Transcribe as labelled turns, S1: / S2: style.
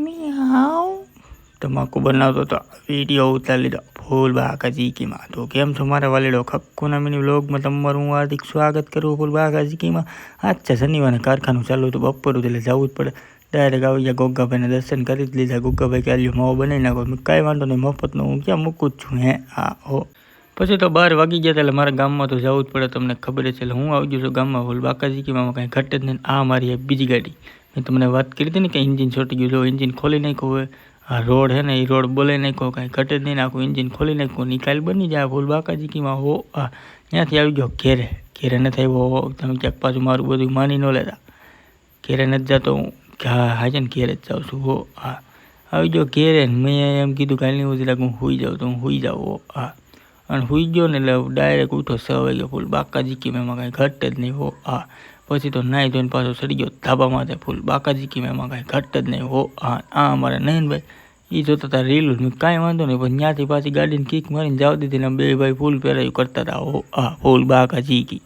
S1: મિયાઉ તમાકુ બનાવતો તો વિડીયો ઉતારી લીધો ફૂલબાકા જીકીમાં. તો કેમ છો મારા વાલીડો, ખક્કુના મિની વ્લોગમાં તમારું હું હાર્દિક સ્વાગત કરું. ફૂલબાકા જીકીમાં આજ છે શનિવારે કારખાનું ચાલુ હતું, બપોર એટલે જવું જ પડે. ડાયરેક્ટ આવી ગયા ગોગાભાઈને દર્શન કરી જ લીધા. ગોગાભાઈ કે આલ્યો માવો બનાવી નાખો. મેં કાંઈ વાંધો નહીં, મફતનો હું ક્યાં મૂકું જ છું. હા હો. પછી તો 12 વાગી ગયા એટલે મારા ગામમાં તો જવું જ પડે, તમને ખબર છે. એટલે હું આવી ગયો છું ગામમાં. ફૂલબાકા જીકીમાં કાંઈ ઘટે જ નહીં. આ મારી એક બીજી ગાડી, મેં તમને વાત કરી હતી ને કે એન્જિન છોટી ગયું. જો એન્જિન ખોલી નાખ્યું હોય. આ રોડ છે ને એ રોડ બોલાવી નાખ્યો, કાંઈ ઘટે જ નહીં. આખું એન્જિન ખોલી નાખ્યું, નિકાલ બની જાય. ફૂલબાકા જીકીમાં હો. ત્યાંથી આવી ગયો ઘેરે. ઘેરે નથી આવ્યો તમે ક્યાંક પાછું મારું બધું માની ન લેતા. ઘેરે નથી જતો હું, હા છે ને ઘેરે જ જાઉં છું. હો આવી ગયો ઘેરે. મેં એમ કીધું કાલની હું જરાક હું સૂઈ જાઉં, તો હું સૂઈ જાઉં. હો અને સૂઈ ગયો ને એટલે ડાયરેક્ટ ઉઠો 6 વાગ્યો. ફૂલબાકા જીકીમાં એમાં કાંઈ ઘટે જ નહીં. હો પછી તો નાહી ધોઈને પાછો ચડી ગયો ધાબા માથે. ફૂલબાકા જીકીમાં એમાં કાંઈ ઘટે જ નહીં. હો અમારા નયનભાઈ એ જોતા હતા રીલું. મેં કાંઈ વાંધો નહીં, પણ ત્યાંથી પાછી ગાડીને કિક મારીને જવા દીધી ને બે ભાઈ ફૂલ પહેરાયું કરતા હતા. હો ફૂલબાકા જીકી.